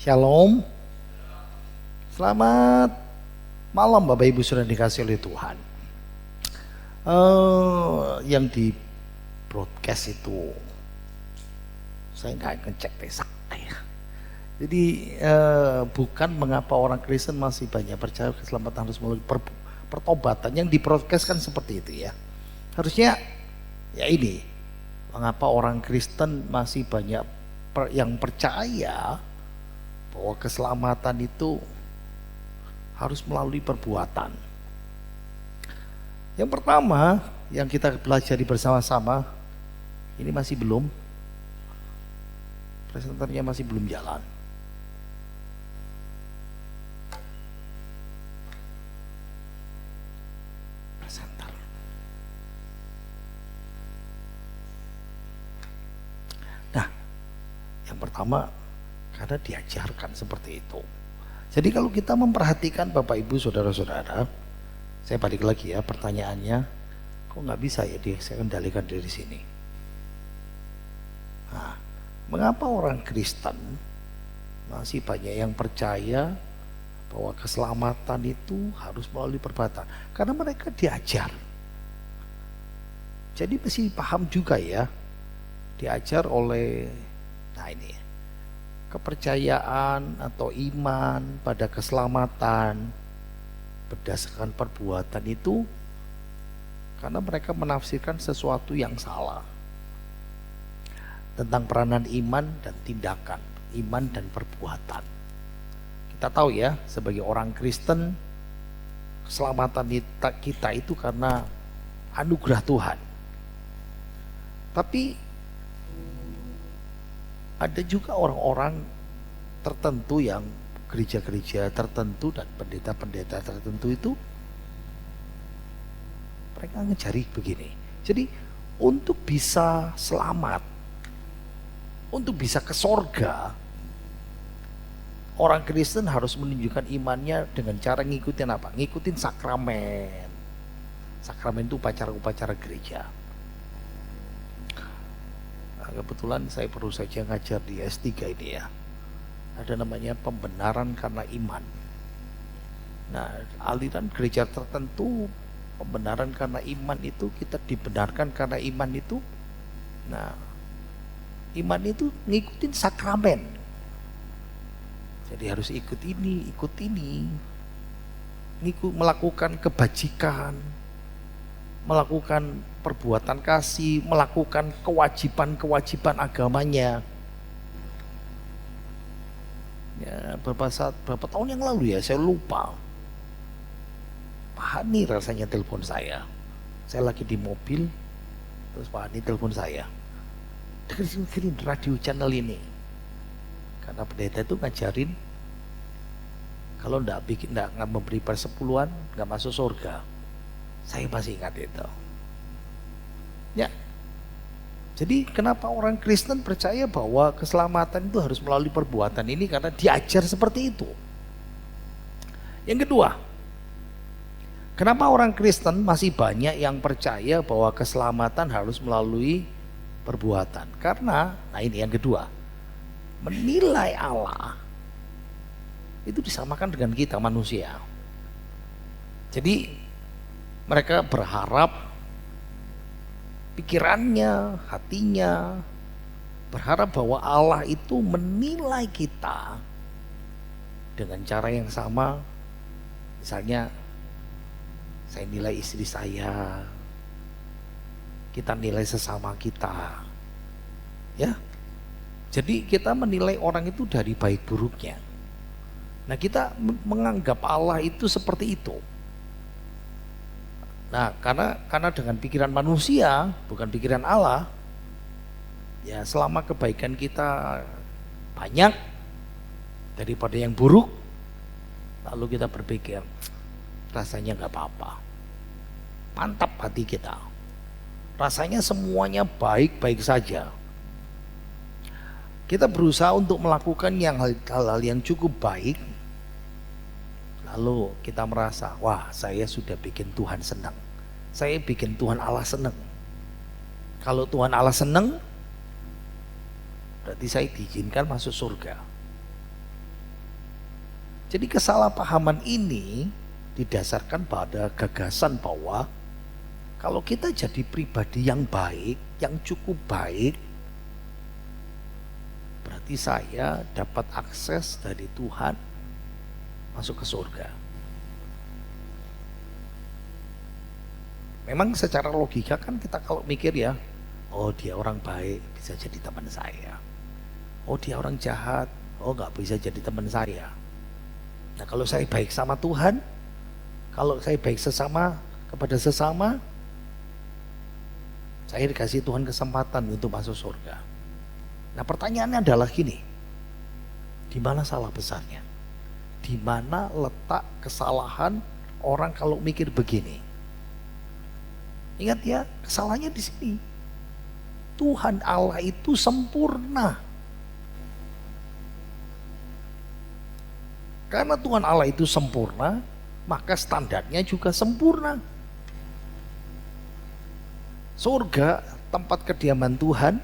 Shalom. Selamat malam Bapak Ibu sudah dikasih oleh Tuhan. Yang di broadcast itu saya nggak ngecek pesak ya. Jadi bukan mengapa orang Kristen masih banyak percaya keselamatan harus melalui pertobatan. Yang di broadcast kan seperti itu ya. Harusnya ya ini, mengapa orang Kristen masih banyak yang percaya bahwa keselamatan itu harus melalui perbuatan. Yang pertama yang kita pelajari bersama-sama, ini masih belum, presenternya masih belum jalan. Presenter. Nah, yang pertama karena diajarkan seperti itu. Jadi kalau kita memperhatikan Bapak Ibu saudara-saudara, saya balik lagi ya pertanyaannya, kok nggak bisa ya saya kendalikan dari sini. Nah, mengapa orang Kristen masih banyak yang percaya bahwa keselamatan itu harus melalui perbuatan? Karena mereka diajar. Jadi mesti paham juga ya, diajar oleh, nah ini kepercayaan atau iman pada keselamatan berdasarkan perbuatan itu karena mereka menafsirkan sesuatu yang salah tentang peranan iman dan tindakan, iman dan perbuatan. Kita tahu ya, sebagai orang Kristen, keselamatan kita itu karena anugerah Tuhan. Tapi ada juga orang-orang tertentu yang gereja-gereja tertentu dan pendeta-pendeta tertentu itu mereka ngejari begini. Jadi untuk bisa selamat, untuk bisa ke sorga, orang Kristen harus menunjukkan imannya dengan cara ngikutin apa? Ngikutin sakramen. Sakramen itu upacara-upacara gereja. Kebetulan saya baru saja ngajar di S3 ini ya. Ada namanya pembenaran karena iman. Nah, aliran gereja tertentu pembenaran karena iman itu kita dibenarkan karena iman itu. Nah, iman itu ngikutin sakramen. Jadi harus ikut ini, melakukan kebajikan, melakukan perbuatan kasih, melakukan kewajiban-kewajiban agamanya. Ya, berapa tahun yang lalu ya, saya lupa. Pak Hani rasanya telepon saya. Saya lagi di mobil, terus Pak Hani telepon saya. Dengerin radio channel ini. Karena pendeta itu ngajarin kalau nggak memberi persepuluhan nggak masuk surga. Saya masih ingat itu. Ya. Jadi kenapa orang Kristen percaya bahwa keselamatan itu harus melalui perbuatan ini karena diajar seperti itu. Yang kedua, kenapa orang Kristen masih banyak yang percaya bahwa keselamatan harus melalui perbuatan? Karena, nah ini yang kedua, menilai Allah itu disamakan dengan kita manusia. Jadi mereka berharap pikirannya, hatinya berharap bahwa Allah itu menilai kita dengan cara yang sama. Misalnya saya nilai istri saya, kita nilai sesama kita, ya. Jadi kita menilai orang itu dari baik buruknya. Nah, kita menganggap Allah itu seperti itu. Nah, karena dengan pikiran manusia, bukan pikiran Allah, ya selama kebaikan kita banyak daripada yang buruk, lalu kita berpikir, rasanya nggak apa-apa. Mantap hati kita. Rasanya semuanya baik-baik saja. Kita berusaha untuk melakukan hal-hal yang cukup baik, lalu kita merasa, wah saya sudah bikin Tuhan senang. Saya bikin Tuhan Allah senang. Kalau Tuhan Allah senang, berarti saya diizinkan masuk surga. Jadi kesalahpahaman ini didasarkan pada gagasan bahwa kalau kita jadi pribadi yang baik, yang cukup baik, berarti saya dapat akses dari Tuhan masuk ke surga. Memang secara logika kan kita kalau mikir ya, oh dia orang baik bisa jadi teman saya. Oh dia orang jahat, oh nggak bisa jadi teman saya. Nah kalau saya baik sama Tuhan, kalau saya baik sesama kepada sesama, saya dikasih Tuhan kesempatan untuk masuk surga. Nah pertanyaannya adalah gini, di mana salah besarnya? Di mana letak kesalahan orang kalau mikir begini? Ingat ya, kesalahannya di sini. Tuhan Allah itu sempurna. Karena Tuhan Allah itu sempurna, maka standarnya juga sempurna. Surga, tempat kediaman Tuhan,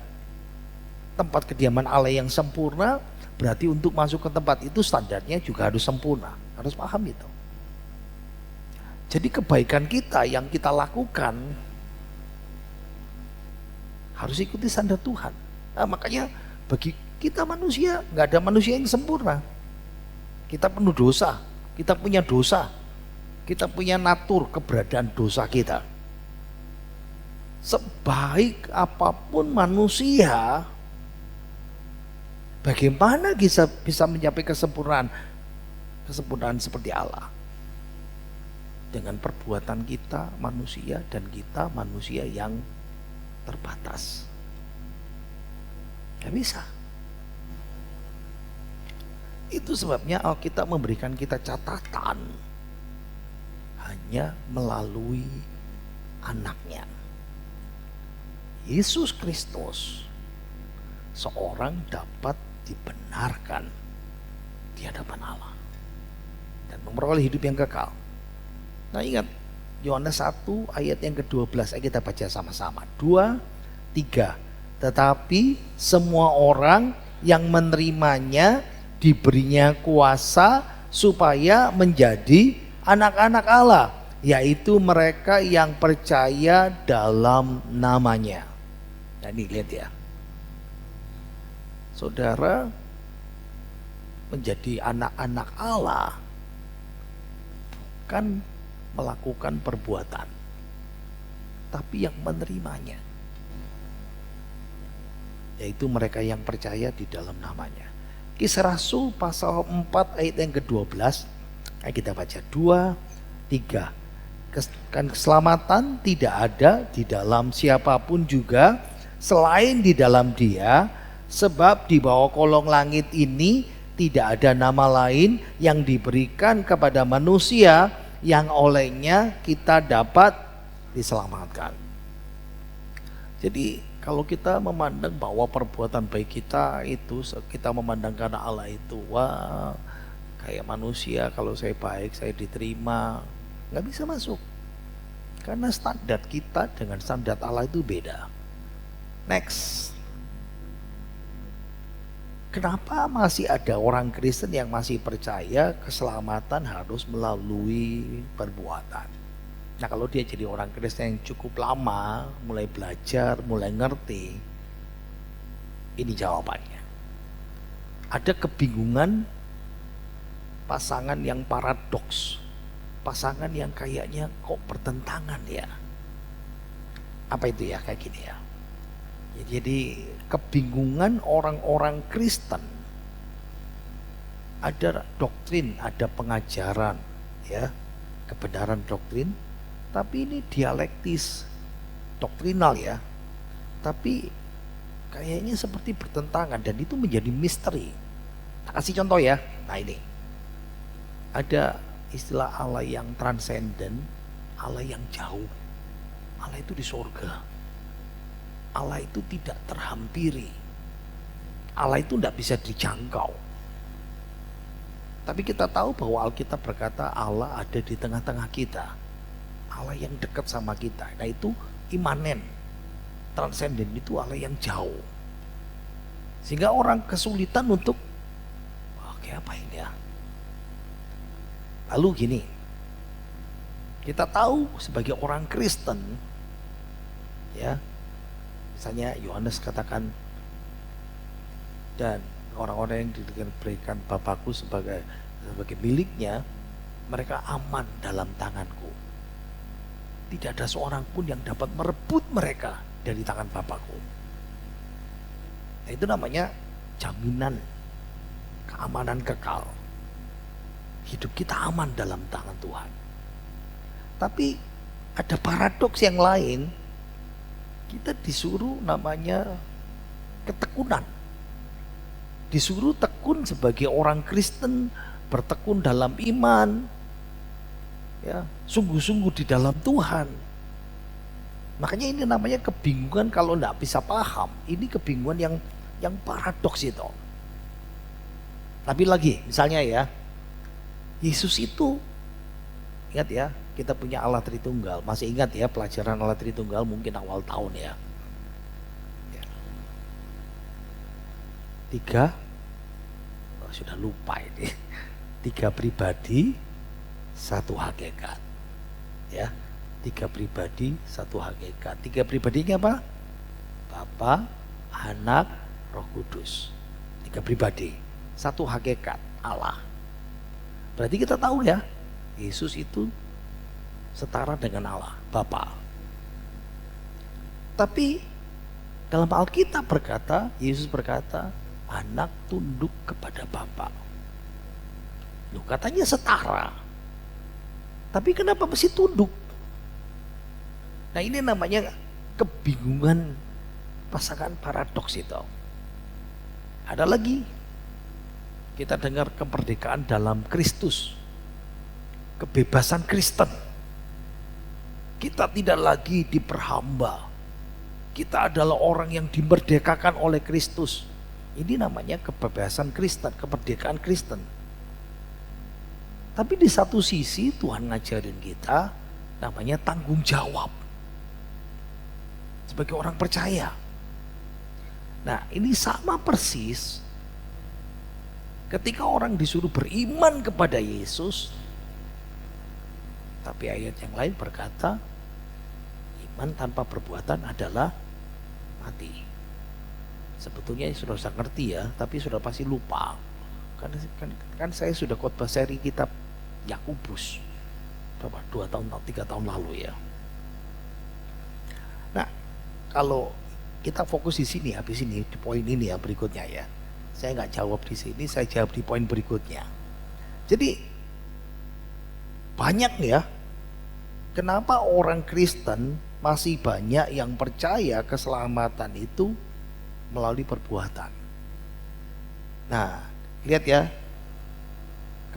tempat kediaman Allah yang sempurna, berarti untuk masuk ke tempat itu standarnya juga harus sempurna. Harus paham itu. Jadi kebaikan kita yang kita lakukan harus ikuti standar Tuhan. Nah, makanya bagi kita manusia, nggak ada manusia yang sempurna. Kita penuh dosa, kita punya dosa, kita punya natur keberadaan dosa kita. Sebaik apapun manusia, bagaimana bisa mencapai kesempurnaan seperti Allah? Dengan perbuatan kita manusia dan kita manusia yang terbatas. Gak bisa. Itu sebabnya Alkitab memberikan kita catatan hanya melalui anaknya, Yesus Kristus, seorang dapat dibenarkan di hadapan Allah dan memperoleh hidup yang kekal. Nah ingat, Yohanes 1 ayat yang ke-12, kita baca sama-sama. 2, 3. Tetapi semua orang yang menerimanya diberinya kuasa supaya menjadi anak-anak Allah, yaitu mereka yang percaya dalam namanya. Nah ini lihat ya, saudara menjadi anak-anak Allah bukan melakukan perbuatan, tapi yang menerimanya, yaitu mereka yang percaya di dalam namanya. Kisah Rasul pasal 4 ayat yang ke-12, kita baca 2, 3. Kan keselamatan tidak ada di dalam siapapun juga selain di dalam Dia, sebab di bawah kolong langit ini tidak ada nama lain yang diberikan kepada manusia yang olehnya kita dapat diselamatkan. Jadi kalau kita memandang bahwa perbuatan baik kita itu, kita memandang karena Allah itu, wah kayak manusia kalau saya baik saya diterima, nggak bisa masuk. Karena standar kita dengan standar Allah itu beda. Next. Kenapa masih ada orang Kristen yang masih percaya keselamatan harus melalui perbuatan? Nah kalau dia jadi orang Kristen yang cukup lama, mulai belajar, mulai ngerti, ini jawabannya. Ada kebingungan pasangan yang paradoks, pasangan yang kayaknya kok bertentangan ya. Apa itu ya, kayak gini ya. Jadi kebingungan orang-orang Kristen, ada doktrin, ada pengajaran ya, kebenaran doktrin, tapi ini dialektis, doktrinal ya, tapi kayaknya seperti bertentangan dan itu menjadi misteri. Kasih contoh ya. Nah ini ada istilah Allah yang transenden, Allah yang jauh. Allah itu di surga. Allah itu tidak terhampiri. Allah itu tidak bisa dijangkau. Tapi kita tahu bahwa Alkitab berkata Allah ada di tengah-tengah kita. Allah yang dekat sama kita. Nah itu imanen. Transenden itu Allah yang jauh. Sehingga orang kesulitan untuk, kayak apa ini ya? Lalu gini, kita tahu sebagai orang Kristen, ya, misalnya Yohanes katakan, dan orang-orang yang diberikan Bapakku sebagai miliknya, mereka aman dalam tanganku. Tidak ada seorang pun yang dapat merebut mereka dari tangan Bapakku. Nah, itu namanya jaminan keamanan kekal. Hidup kita aman dalam tangan Tuhan. Tapi ada paradoks yang lain. Kita disuruh namanya ketekunan. Disuruh tekun sebagai orang Kristen, bertekun dalam iman, ya, sungguh-sungguh di dalam Tuhan. Makanya ini namanya kebingungan kalau tidak bisa paham. Ini kebingungan yang paradoks itu. Tapi lagi, misalnya ya, Yesus itu, ingat ya, kita punya Allah Tritunggal. Masih ingat ya pelajaran Allah Tritunggal mungkin awal tahun ya. Tiga, oh, sudah lupa ini. 3 pribadi, 1 hakikat. Ya, 3 pribadi, 1 hakikat. 3 pribadinya apa? Bapa, Anak, Roh Kudus. 3 pribadi, 1 hakikat, Allah. Berarti kita tahu ya, Yesus itu setara dengan Allah, Bapa. Tapi dalam Alkitab berkata, Yesus berkata, Anak tunduk kepada Bapa. Loh, katanya setara. Tapi kenapa mesti tunduk? Nah, ini namanya kebingungan pasangan paradoks itu. Ada lagi, kita dengar kemerdekaan dalam Kristus, kebebasan Kristen. Kita tidak lagi diperhamba. Kita adalah orang yang dimerdekakan oleh Kristus. Ini namanya kebebasan Kristen, kemerdekaan Kristen. Tapi di satu sisi Tuhan ngajarin kita namanya tanggung jawab sebagai orang percaya. Nah, ini sama persis ketika orang disuruh beriman kepada Yesus, tapi ayat yang lain berkata iman tanpa perbuatan adalah mati. Sebetulnya sudah saya ngerti ya, tapi sudah pasti lupa. Kan saya sudah khotbah seri kitab Yakobus berapa 2 tahun 3 tahun lalu ya. Nah, kalau kita fokus di sini, habis ini di poin ini ya berikutnya ya. Saya nggak jawab di sini, saya jawab di poin berikutnya. Jadi banyak ya, kenapa orang Kristen masih banyak yang percaya keselamatan itu melalui perbuatan. Nah, lihat ya,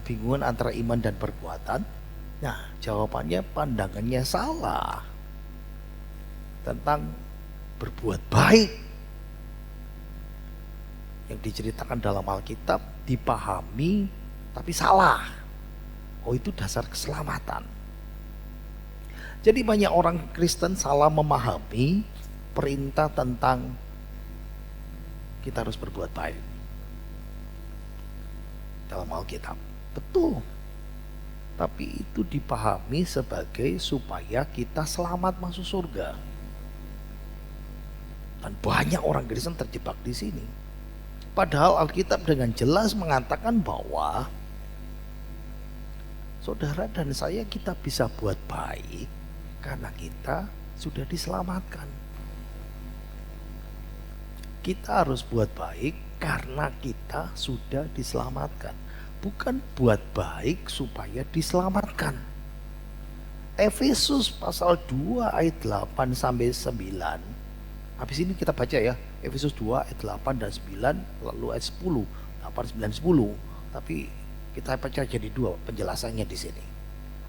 kebingungan antara iman dan perbuatan. Nah, jawabannya pandangannya salah tentang berbuat baik yang diceritakan dalam Alkitab dipahami tapi salah. Oh, itu dasar keselamatan. Jadi banyak orang Kristen salah memahami perintah tentang kita harus berbuat baik dalam Alkitab. Betul. Tapi itu dipahami sebagai supaya kita selamat masuk surga. Dan banyak orang Kristen terjebak di sini. Padahal Alkitab dengan jelas mengatakan bahwa saudara dan saya kita bisa buat baik karena kita sudah diselamatkan. Kita harus buat baik karena kita sudah diselamatkan. Bukan buat baik supaya diselamatkan. Efesus pasal 2 ayat 8 sampai 9. Habis ini kita baca ya, Efesus 2 ayat 8 dan 9, lalu ayat 10, 8, 9, 10. Tapi kita baca jadi 2 penjelasannya di sini.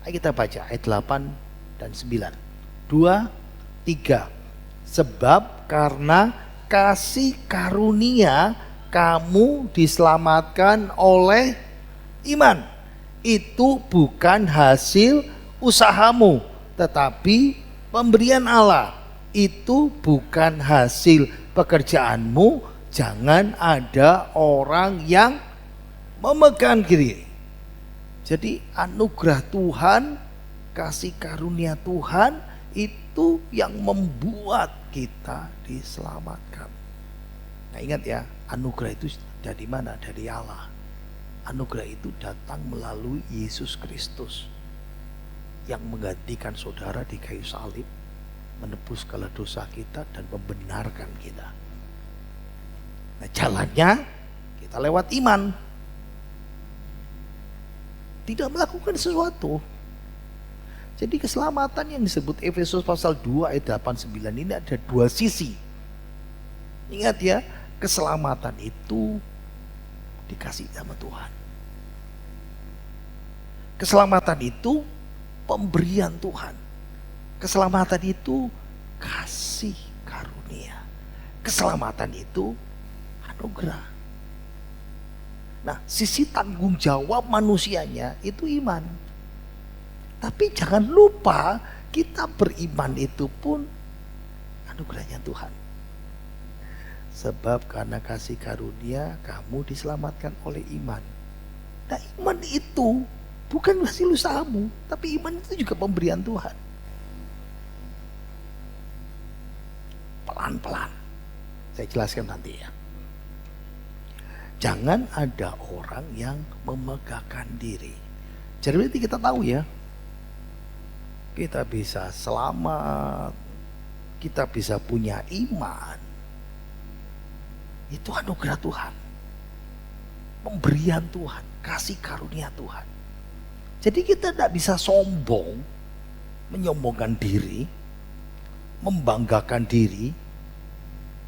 Ayo kita baca ayat 8 dan 9. 2, 3. Sebab karena kasih karunia kamu diselamatkan oleh iman. Itu bukan hasil usahamu, tetapi pemberian Allah. Itu bukan hasil pekerjaanmu. Jangan ada orang yang memegang diri. Jadi anugerah Tuhan, kasih karunia Tuhan itu yang membuat kita diselamatkan. Nah ingat ya, anugerah itu dari mana? Dari Allah. Anugerah itu datang melalui Yesus Kristus yang menggantikan saudara di kayu salib, menebus segala dosa kita dan membenarkan kita. Nah jalannya kita lewat iman, tidak melakukan sesuatu. Jadi keselamatan yang disebut Efesus pasal 2 ayat 8-9 ini ada dua sisi. Ingat ya, keselamatan itu dikasih sama Tuhan. Keselamatan itu pemberian Tuhan. Keselamatan itu kasih karunia. Keselamatan itu anugerah. Nah, sisi tanggung jawab manusianya itu iman. Tapi jangan lupa kita beriman itu pun anugerahnya Tuhan. Sebab karena kasih karunia kamu diselamatkan oleh iman. Nah iman itu bukan hasil usahamu, tapi iman itu juga pemberian Tuhan. Pelan-pelan, saya jelaskan nanti ya. Jangan ada orang yang memegahkan diri. Jadi berarti kita tahu ya, kita bisa selamat, kita bisa punya iman. Itu anugerah Tuhan, pemberian Tuhan, kasih karunia Tuhan. Jadi kita tidak bisa sombong, menyombongkan diri, membanggakan diri.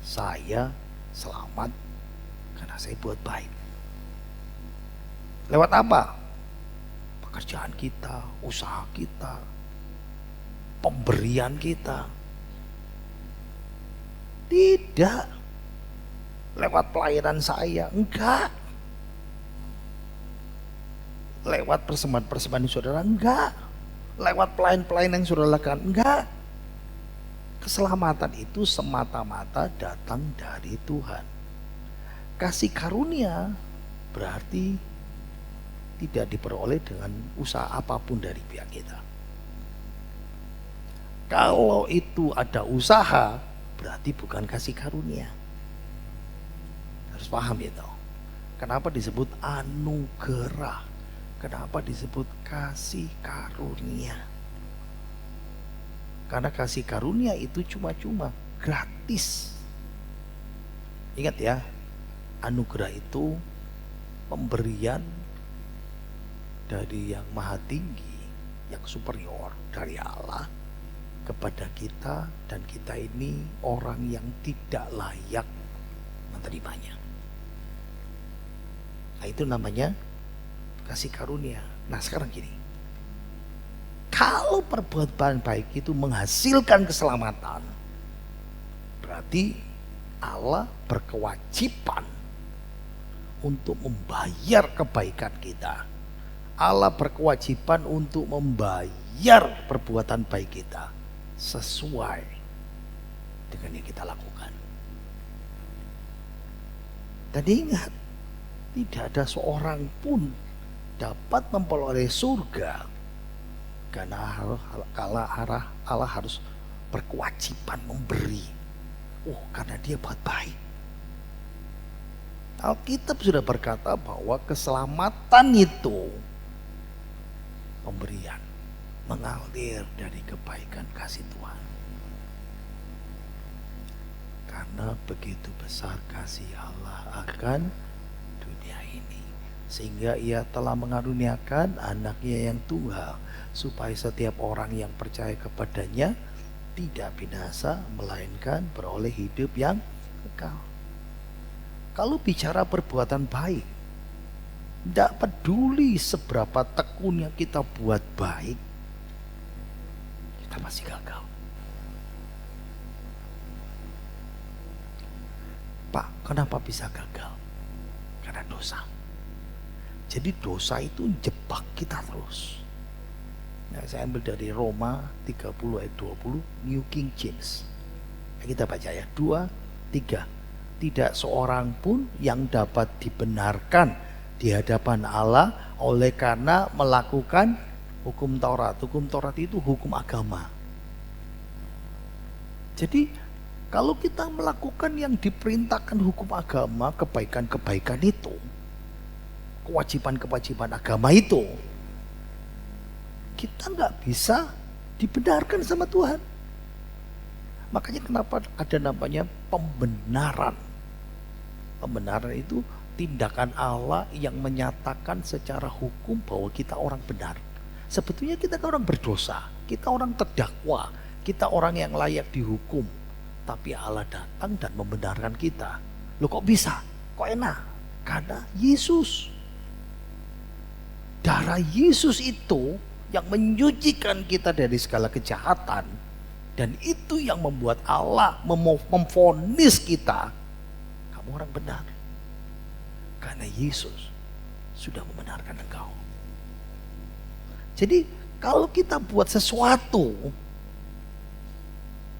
Saya selamat karena saya buat baik. Lewat apa? Pekerjaan kita, usaha kita, pemberian kita. Tidak lewat pelayanan saya, enggak. Lewat persembahan-persembahan saudara, enggak. Lewat pelayan-pelayan yang saudara lakukan, enggak. Keselamatan itu semata-mata datang dari Tuhan. Kasih karunia berarti tidak diperoleh dengan usaha apapun dari pihak kita. Kalau itu ada usaha, berarti bukan kasih karunia. Harus paham itu. Kenapa disebut anugerah? Kenapa disebut kasih karunia? Karena kasih karunia itu cuma-cuma, gratis. Ingat ya, anugerah itu pemberian dari yang maha tinggi, yang superior dari Allah kepada kita, dan kita ini orang yang tidak layak menerimanya. Nah itu namanya kasih karunia. Nah sekarang gini, kalau perbuatan baik itu menghasilkan keselamatan, berarti Allah berkewajiban untuk membayar kebaikan kita. Allah berkewajiban untuk membayar perbuatan baik kita sesuai dengan yang kita lakukan. Dan ingat, tidak ada seorang pun dapat memperoleh surga karena Allah harus berkewajiban memberi. Oh, karena dia buat baik. Alkitab sudah berkata bahwa keselamatan itu pemberian, mengalir dari kebaikan kasih Tuhan. Karena begitu besar kasih Allah akan dunia ini, sehingga Ia telah mengaruniakan anaknya yang tunggal, supaya setiap orang yang percaya kepadanya tidak binasa, melainkan beroleh hidup yang kekal. Kalau bicara perbuatan baik, tidak peduli seberapa tekunnya kita buat baik, kita masih gagal. Pak, kenapa bisa gagal? Karena dosa. Jadi dosa itu jebak kita terus. Nah, saya ambil dari Roma 30 ayat 20, New King James. Kita baca ya, 2, 3. Tidak seorang pun yang dapat dibenarkan di hadapan Allah Oleh karena melakukan hukum Taurat. Hukum Taurat itu hukum agama. Jadi kalau kita melakukan yang diperintahkan hukum agama, kebaikan-kebaikan itu, kewajiban-kewajiban agama itu, kita nggak bisa dibenarkan sama Tuhan. Makanya kenapa ada namanya pembenaran. Pembenaran itu tindakan Allah yang menyatakan secara hukum bahwa kita orang benar. Sebetulnya kita kan orang berdosa, kita orang terdakwa, kita orang yang layak dihukum. Tapi Allah datang dan membenarkan kita. Loh kok bisa? Kok enak? Karena Yesus. Darah Yesus itu yang menyucikan kita dari segala kejahatan. Dan itu yang membuat Allah memvonis kita. Kamu orang benar. Karena Yesus sudah membenarkan engkau. Jadi kalau kita buat sesuatu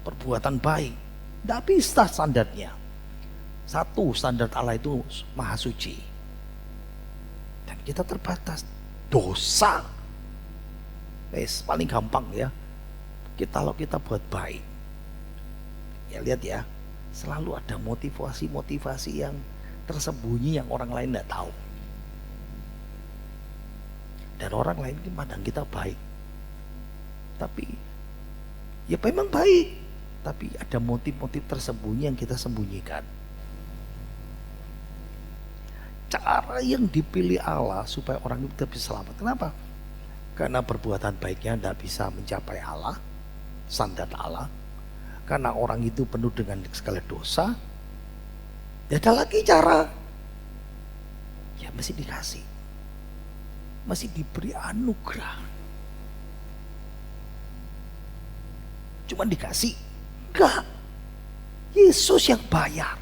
perbuatan baik, tidak bisa standarnya. Satu, standar Allah itu maha suci. Dan kita terbatas. Dosa. Paling gampang ya. Kalau kita buat baik. Ya lihat ya. Selalu ada motivasi-motivasi yang tersembunyi yang orang lain tidak tahu. Dan orang lain pandang kita baik. Tapi ya memang baik. Tapi ada motif-motif tersembunyi yang kita sembunyikan. Cara yang dipilih Allah supaya orang itu bisa selamat. Kenapa? Karena perbuatan baiknya tidak bisa mencapai Allah, standar Allah. Karena orang itu penuh dengan segala dosa. Ya ada lagi cara. Ya mesti dikasih. Mesti diberi anugerah. Cuma dikasih. Enggak. Yesus yang bayar.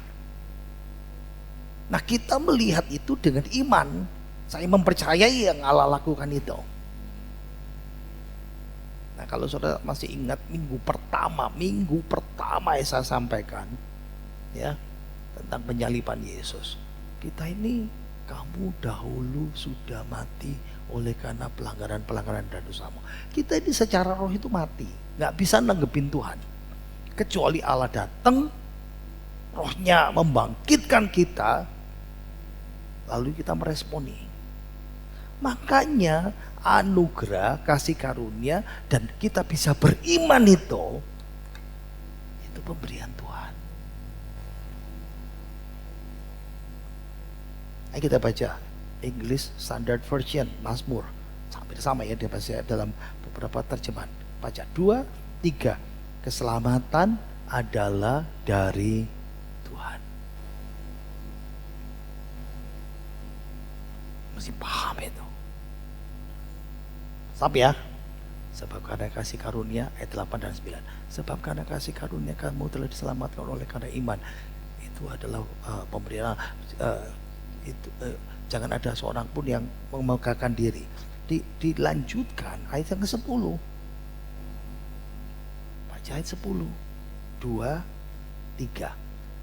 Nah kita melihat itu dengan iman. Saya mempercayai yang Allah lakukan itu. Nah kalau saudara masih ingat minggu pertama yang saya sampaikan ya tentang penyaliban Yesus. Kita ini, kamu dahulu sudah mati oleh karena pelanggaran-pelanggaran dan dosamu. Kita ini secara roh itu mati, nggak bisa nanggepin Tuhan. Kecuali Allah datang, rohnya membangkitkan kita, lalu kita meresponi. Makanya anugerah, kasih karunia, dan kita bisa beriman itu pemberian Tuhan. Ayo kita baca English Standard Version, Mazmur. Hampir sama ya dia bahasa dalam beberapa terjemahan. Baca 2, 3. Keselamatan adalah dari Tuhan. Mesti paham itu. Sampai ya. Sebab karena kasih karunia, ayat 8 dan 9. Sebab karena kasih karunia kamu telah diselamatkan oleh karena iman. Itu adalah pemberian. Jangan ada seorang pun yang memegahkan diri. Dilanjutkan ayat yang ke-10. Baca ayat 10. 2, 3.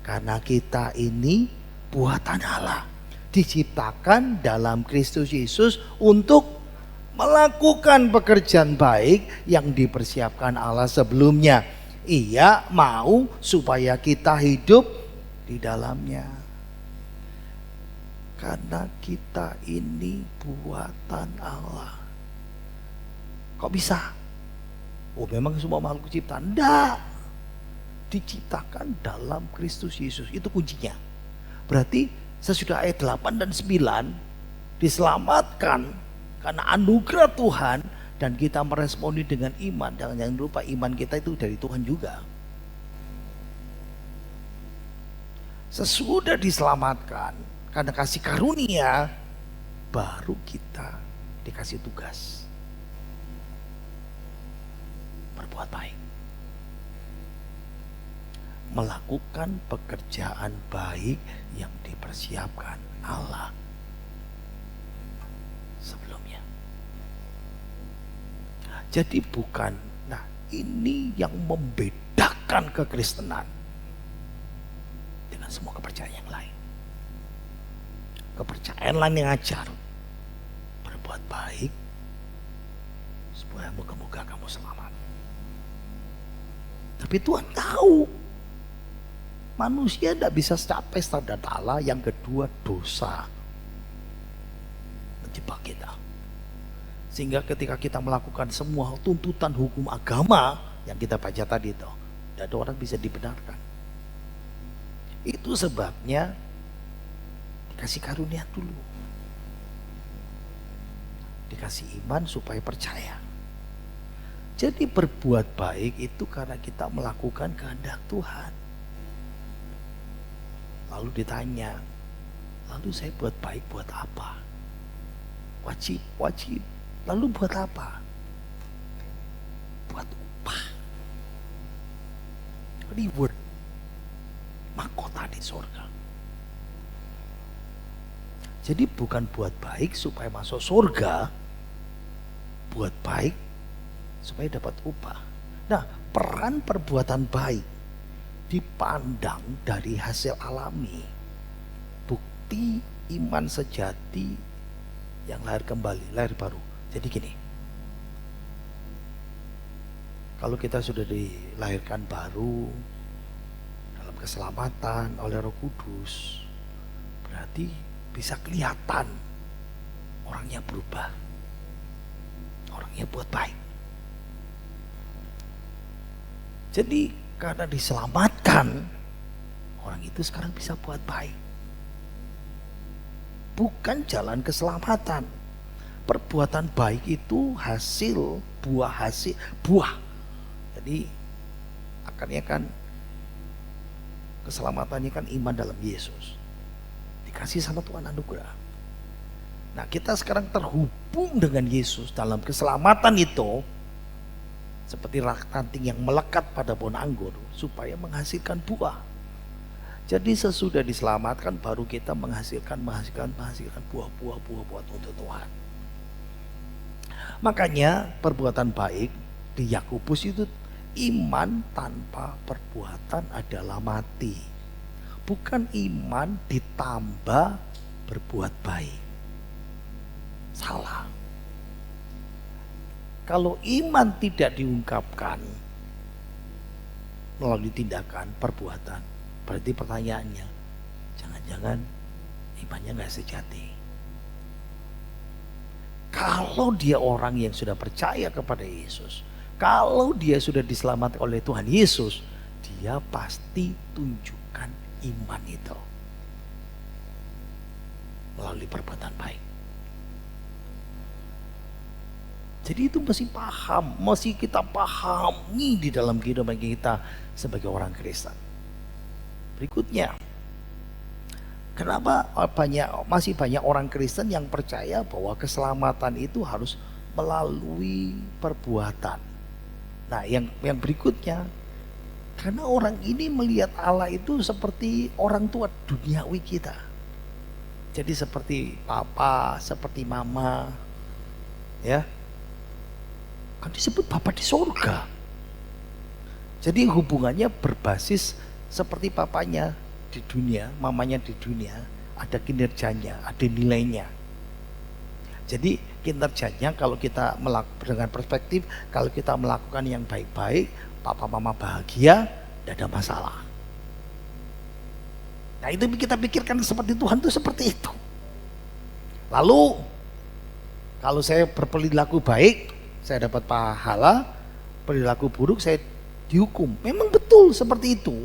Karena kita ini buatan Allah, diciptakan dalam Kristus Yesus untuk melakukan pekerjaan baik yang dipersiapkan Allah sebelumnya. Ia mau supaya kita hidup di dalamnya. Karena kita ini buatan Allah. Kok bisa? Oh memang semua makhluk ciptaan? Enggak. Diciptakan dalam Kristus Yesus. Itu kuncinya. Berarti sesudah ayat 8 dan 9 diselamatkan karena anugerah Tuhan, dan kita meresponi dengan iman. Jangan lupa iman kita itu dari Tuhan juga. Sesudah diselamatkan karena kasih karunia, baru kita dikasih tugas berbuat baik, melakukan pekerjaan baik yang dipersiapkan Allah sebelumnya. Jadi bukan, nah ini yang membedakan kekristenan dengan semua kepercayaan yang lain. Kepercayaan lain yang ajar berbuat baik supaya moga-moga kamu selamat. Tapi Tuhan tahu manusia tidak bisa capai standar Allah. Yang kedua, dosa menjebak kita. Sehingga ketika kita melakukan semua tuntutan hukum agama yang kita baca tadi itu, tidak ada orang bisa dibenarkan. Itu sebabnya dikasih karunia dulu, dikasih iman supaya percaya. Jadi berbuat baik itu karena kita melakukan kehendak Tuhan. Lalu ditanya, lalu saya buat baik buat apa? Wajib. Lalu buat apa? Buat upah, reward, mahkota di surga. Jadi bukan buat baik supaya masuk surga, buat baik supaya dapat upah. Nah, peran perbuatan baik dipandang dari hasil alami, bukti iman sejati yang lahir kembali, lahir baru. Jadi gini, kalau kita sudah dilahirkan baru dalam keselamatan oleh Roh Kudus, berarti bisa kelihatan orangnya berubah, orangnya buat baik. Jadi karena diselamatkan, orang itu sekarang bisa buat baik. Bukan jalan keselamatan. Perbuatan baik itu hasil, buah. Jadi akarnya kan keselamatannya kan iman dalam Yesus. Dikasih sama Tuhan anugerah. Nah, kita sekarang terhubung dengan Yesus dalam keselamatan itu. Seperti ranting yang melekat pada pohon anggur supaya menghasilkan buah. Jadi sesudah diselamatkan baru kita menghasilkan buah untuk Tuhan. Makanya perbuatan baik di Yakobus itu, iman tanpa perbuatan adalah mati. Bukan iman ditambah berbuat baik. Salah. Kalau iman tidak diungkapkan melalui tindakan, perbuatan, berarti pertanyaannya, jangan-jangan imannya nggak sejati. Kalau dia orang yang sudah percaya kepada Yesus, kalau dia sudah diselamatkan oleh Tuhan Yesus, dia pasti tunjukkan iman itu melalui perbuatan baik. Jadi itu mesti kita pahami di dalam kehidupan kita sebagai orang Kristen. Berikutnya, kenapa masih banyak orang Kristen yang percaya bahwa keselamatan itu harus melalui perbuatan. Nah, yang berikutnya, karena orang ini melihat Allah itu seperti orang tua duniawi kita. Jadi seperti papa, seperti mama, ya. Kan disebut Bapa di surga. Jadi hubungannya berbasis seperti papanya di dunia, mamanya di dunia, ada kinerjanya, ada nilainya. Jadi kinerjanya kalau kita dengan perspektif, kalau kita melakukan yang baik-baik, papa mama bahagia, tidak ada masalah. Nah, itu kita pikirkan seperti Tuhan itu seperti itu. Lalu kalau saya berperilaku baik, saya dapat pahala, perilaku buruk saya dihukum. Memang betul seperti itu.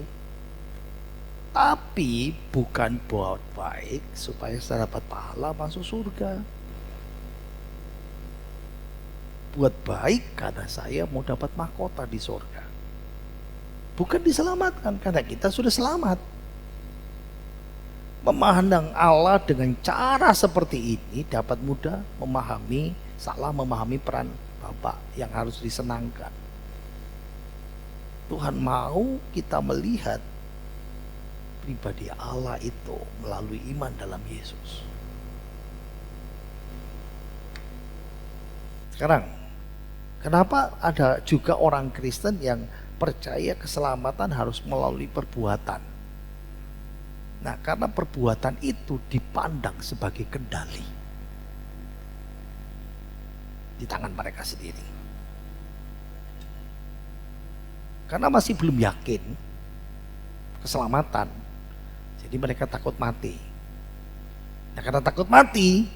Tapi bukan buat baik supaya saya dapat pahala masuk surga. Buat baik karena saya mau dapat mahkota di surga. Bukan diselamatkan karena kita sudah selamat. Memandang Allah dengan cara seperti ini dapat mudah salah memahami peran Bapak yang harus disenangkan. Tuhan mau kita melihat pribadi Allah itu melalui iman dalam Yesus. Sekarang, kenapa ada juga orang Kristen yang percaya keselamatan harus melalui perbuatan? Nah, karena perbuatan itu dipandang sebagai kendali. di tangan mereka sendiri. Karena masih belum yakin keselamatan, jadi mereka takut mati. Nah, karena takut mati,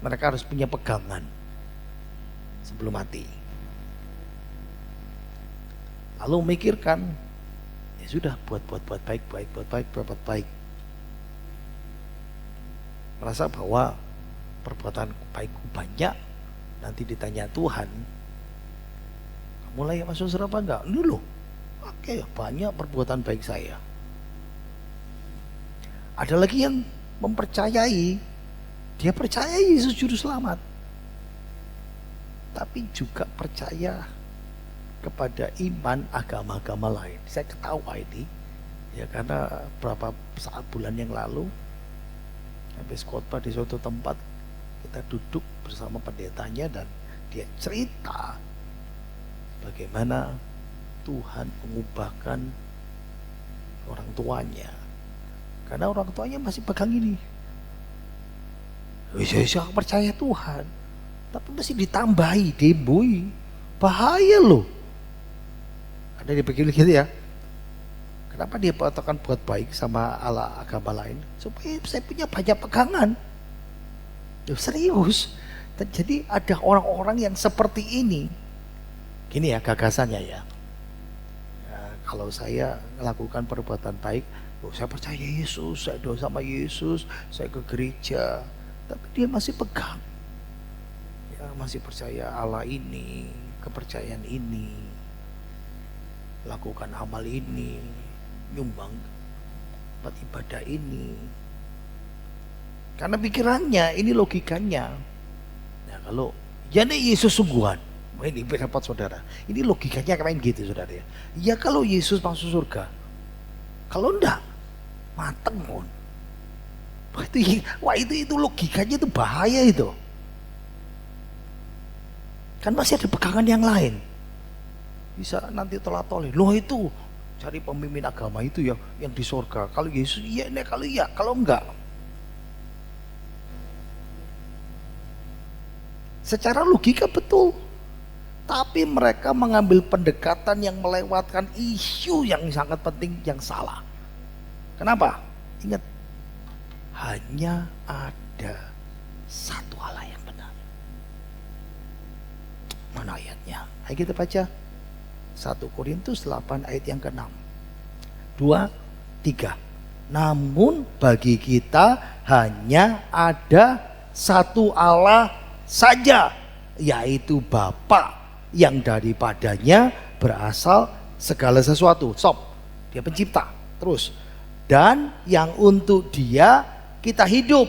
mereka harus punya pegangan sebelum mati. Lalu memikirkan, ya sudah, buat baik. Merasa bahwa perbuatan baikku banyak, nanti ditanya Tuhan, kamu layak masuk surga enggak? Ini loh, oke, banyak perbuatan baik saya. Ada lagi yang mempercayai, dia percaya Yesus juru selamat, tapi juga percaya kepada iman agama-agama lain. Saya ketawa ini ya, karena berapa bulan yang lalu habis khotbah di suatu tempat, kita duduk bersama pendetanya dan dia cerita bagaimana Tuhan mengubahkan orang tuanya, karena orang tuanya masih pegang ini. Saya percaya Tuhan, tapi masih ditambahi, dibui, bahaya loh. Ada dipikir gitu ya. Kenapa dia katakan buat baik sama ala agama lain? Supaya saya punya banyak pegangan. Serius. Jadi ada orang-orang yang seperti ini. Gini ya gagasannya ya. Kalau saya melakukan perbuatan baik, saya percaya Yesus, saya doa sama Yesus, saya ke gereja, tapi dia masih pegang. Ya, masih percaya Allah ini, kepercayaan ini, lakukan amal ini, nyumbang tempat ibadah ini. Karena pikirannya, ini logikanya. Nah, kalau ya ini Yesus sungguhan, ini pendapat saudara, ini logikanya kayak gitu saudara ya. Ya kalau Yesus masuk surga, kalau enggak mateng pun. Wah itu logikanya itu bahaya itu. Kan masih ada pegangan yang lain. Bisa nanti telat-toleh. Loh itu cari pemimpin agama itu yang di surga. Kalau Yesus iya, kalau iya, kalau enggak. Secara logika betul. Tapi mereka mengambil pendekatan yang melewatkan isu yang sangat penting yang salah. Kenapa? Ingat, hanya ada satu Allah yang benar. Mana ayatnya? Ayo kita baca 1 Korintus 8 ayat yang ke-6. 2, 3. Namun bagi kita hanya ada satu Allah saja, yaitu Bapa, yang daripadanya berasal segala sesuatu. Stop. Dia pencipta. Terus. Dan yang untuk Dia kita hidup.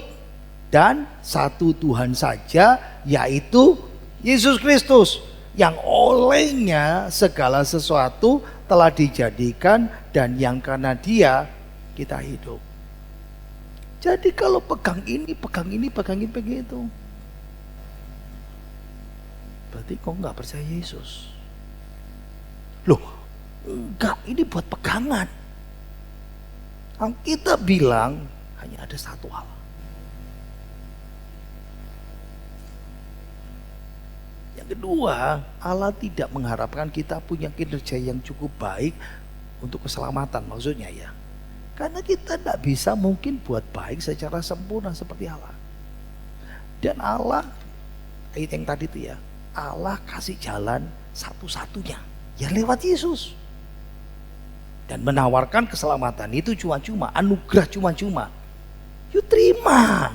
Dan satu Tuhan saja, yaitu Yesus Kristus, yang olehnya segala sesuatu telah dijadikan dan yang karena Dia kita hidup. Jadi kalau pegang ini begitu, berarti kok nggak percaya Yesus? Loh, enggak, ini buat pegangan. Kita bilang hanya ada satu Allah. Yang kedua, Allah tidak mengharapkan kita punya kinerja yang cukup baik untuk keselamatan, maksudnya ya. Karena kita tidak bisa mungkin buat baik secara sempurna seperti Allah. Dan Allah, ayat yang tadi itu ya, Allah kasih jalan satu-satunya, ya lewat Yesus. Dan menawarkan keselamatan itu cuma-cuma, anugerah cuma-cuma. Yuk terima.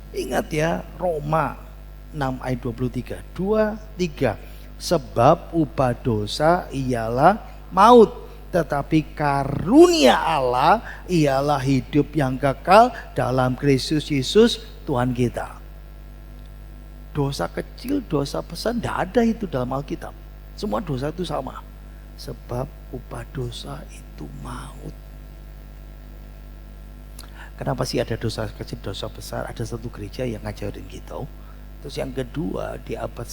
Ingat ya, Roma 6 ayat 23. 2, 3. Sebab upah dosa ialah maut, tetapi karunia Allah ialah hidup yang kekal dalam Kristus Yesus Tuhan kita. Dosa kecil, dosa besar, tidak ada itu dalam Alkitab. Semua dosa itu sama. Sebab upah dosa itu maut. Kenapa sih ada dosa kecil, dosa besar? Ada satu gereja yang ngajarin gitu. Terus yang kedua di abad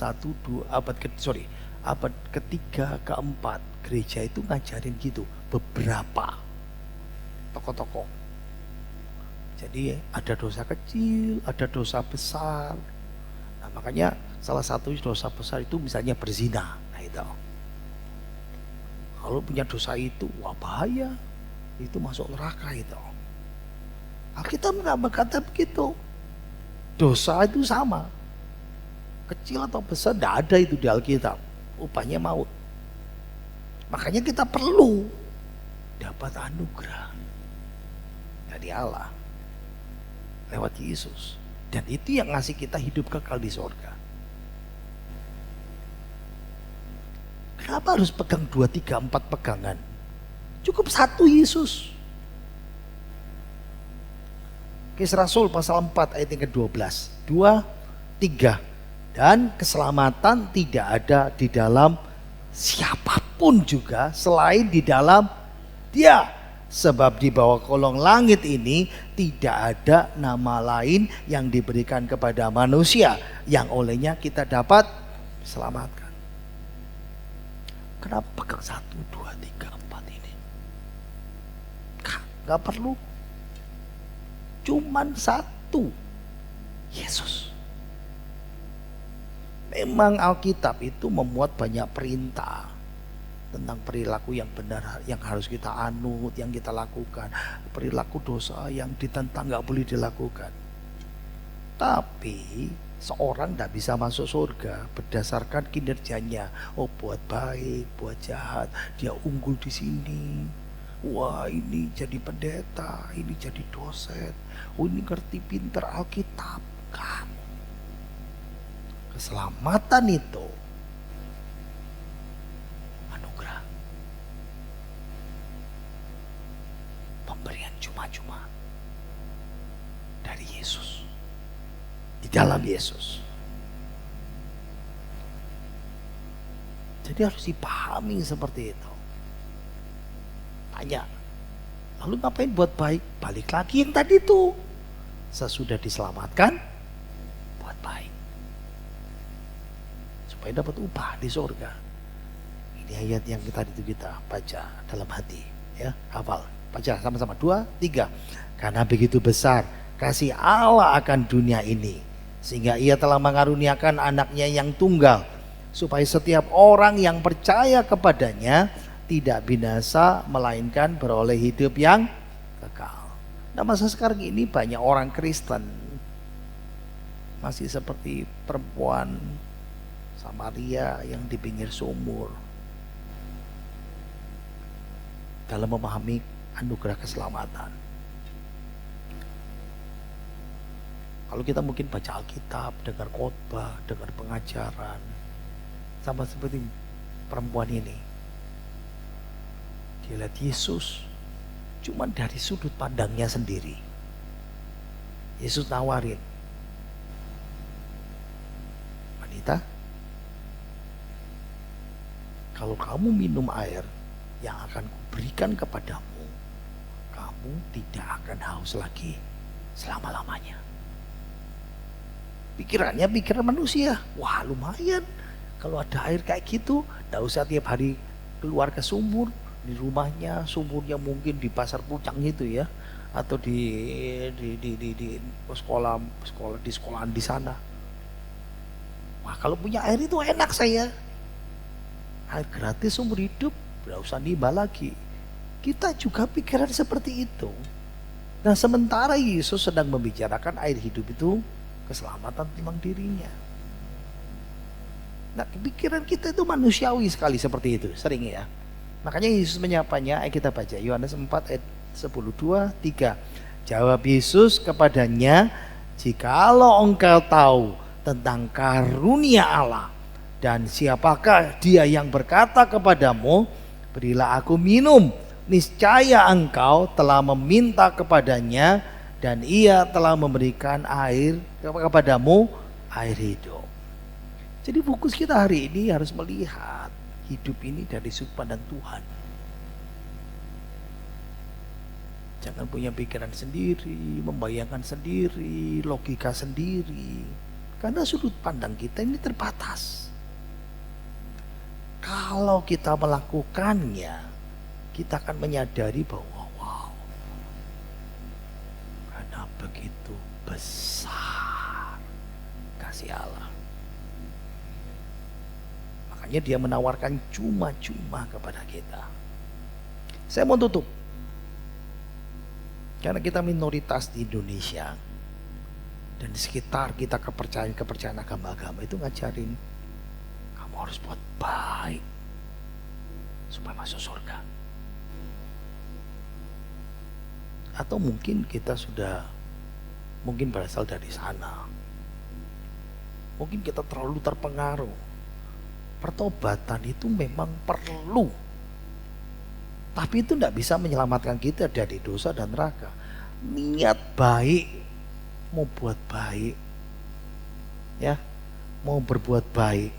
ketiga, keempat, gereja itu ngajarin gitu. Beberapa tokoh-tokoh. Jadi ada dosa kecil, ada dosa besar. Nah, makanya salah satu dosa besar itu misalnya berzina. Nah itu. Kalau punya dosa itu, wah bahaya. Itu masuk neraka itu. Alkitab nggak berkata begitu. Dosa itu sama. Kecil atau besar, tidak ada itu di Alkitab. Upahnya maut. Makanya kita perlu dapat anugerah dari Allah lewat Yesus. Dan itu yang ngasih kita hidup kekal di sorga. Kenapa harus pegang 2, 3, 4 pegangan? Cukup satu Yesus. Kisah Rasul pasal 4 ayat yang ke-12. 2, 3. Dan keselamatan tidak ada di dalam siapapun juga selain di dalam Dia. Sebab di bawah kolong langit ini tidak ada nama lain yang diberikan kepada manusia yang olehnya kita dapat selamatkan. Kenapa pegang 1, 2, 3, 4 ini? Gak perlu. Cuman satu, Yesus. Memang Alkitab itu memuat banyak perintah tentang perilaku yang benar yang harus kita anut, yang kita lakukan. Perilaku dosa yang ditentang gak boleh dilakukan. Tapi seorang tidak bisa masuk surga berdasarkan kinerjanya. Oh, buat baik, buat jahat, dia unggul di sini. Wah, ini jadi pendeta, ini jadi dosen. Oh, ini ngerti pinter Alkitab. Kamu. Keselamatan itu anugerah. Pemberian cuma-cuma dari Yesus. Di dalam Yesus. Jadi harus dipahami seperti itu. Tanya, lalu ngapain buat baik? Balik lagi yang tadi itu. Sesudah diselamatkan, buat baik. Supaya dapat upah di surga. Ini ayat yang kita baca dalam hati. Ya, hafal. Baca sama-sama. 2, 3. Karena begitu besar kasih Allah akan dunia ini, sehingga Ia telah mengaruniakan anaknya yang tunggal, supaya setiap orang yang percaya kepadanya tidak binasa, melainkan beroleh hidup yang kekal. Nah, masa sekarang ini banyak orang Kristen masih seperti perempuan Samaria yang di pinggir sumur dalam memahami anugerah keselamatan. Kalau kita mungkin baca Alkitab, dengar khotbah, dengar pengajaran, sama seperti perempuan ini. Dia lihat Yesus cuman dari sudut pandangnya sendiri. Yesus nawarin, wanita, kalau kamu minum air yang akan kuberikan kepadamu, kamu tidak akan haus lagi selama-lamanya. Pikirannya pikiran manusia. Wah, lumayan kalau ada air kayak gitu, tidak usah tiap hari keluar ke sumur. Di rumahnya, sumurnya mungkin di pasar Pucang itu ya, atau di sekolah di sekolahan di sana. Wah, kalau punya air itu enak saya. Air gratis seumur hidup, tidak usah nimbal lagi. Kita juga pikiran seperti itu. Nah, sementara Yesus sedang membicarakan air hidup itu keselamatan tentang dirinya. Nah, pikiran kita itu manusiawi sekali seperti itu, sering ya. Makanya Yesus menyapanya, kita baca Yohanes 4 ayat 10, 2, 3. Jawab Yesus kepadanya, jikalau engkau tahu tentang karunia Allah dan siapakah dia yang berkata kepadamu, berilah aku minum, niscaya engkau telah meminta kepadanya dan ia telah memberikan air kepadamu, air hidup. Jadi fokus kita hari ini harus melihat hidup ini dari sudut pandang Tuhan. Jangan punya pikiran sendiri, membayangkan sendiri, logika sendiri. Karena sudut pandang kita ini terbatas. Kalau kita melakukannya, kita akan menyadari bahwa wow, karena begitu besar kasih Allah. Makanya dia menawarkan cuma-cuma kepada kita. Saya mau tutup. Karena kita minoritas di Indonesia. Dan di sekitar kita kepercayaan agama-agama itu ngajarin kamu harus buat baik supaya masuk surga. Atau mungkin kita sudah berasal dari sana. Mungkin kita terlalu terpengaruh. Pertobatan itu memang perlu. Tapi itu tidak bisa menyelamatkan kita dari dosa dan neraka. Niat baik, mau buat baik, ya, mau berbuat baik,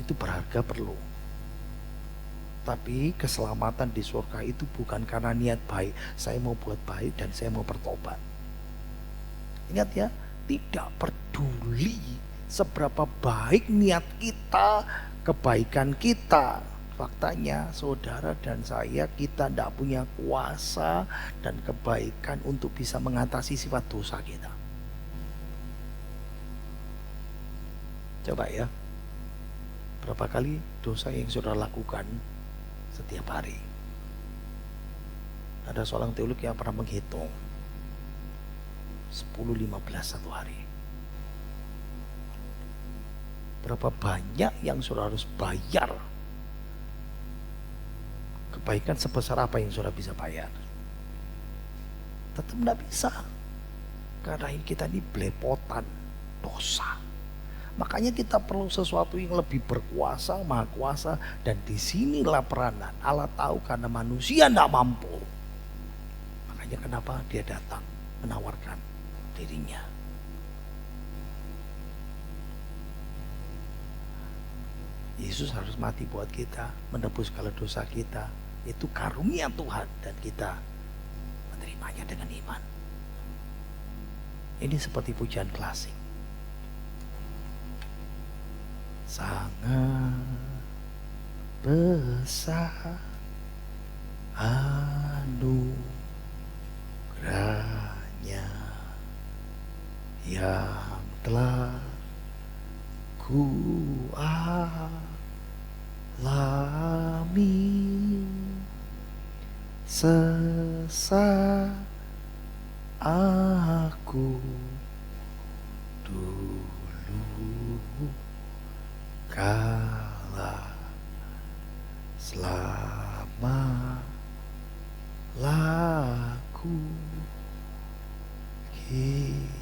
itu berharga perlu. Tapi keselamatan di surga itu bukan karena niat baik. Saya mau buat baik dan saya mau bertobat. Ingat ya, tidak peduli seberapa baik niat kita, kebaikan kita. Faktanya saudara dan saya, kita tidak punya kuasa dan kebaikan untuk bisa mengatasi sifat dosa kita. Coba ya, berapa kali dosa yang saudara lakukan setiap hari? Ada seorang teolog yang pernah menghitung 10-15 satu hari. Berapa banyak yang saudara harus bayar? Kebaikan sebesar apa yang saudara bisa bayar? Tetap tidak bisa. Karena kita ini belepotan dosa. Makanya kita perlu sesuatu yang lebih berkuasa, maha kuasa. Dan disinilah peranan. Allah tahu karena manusia tidak mampu. Makanya kenapa dia datang menawarkan dirinya. Yesus harus mati buat kita, menebus segala dosa kita. Itu karunia Tuhan dan kita menerimanya dengan iman. Ini seperti pujian klasik. Sangat besar anugerahnya yang telah ku alami. Sesat aku dulu kala, selama laku hidup.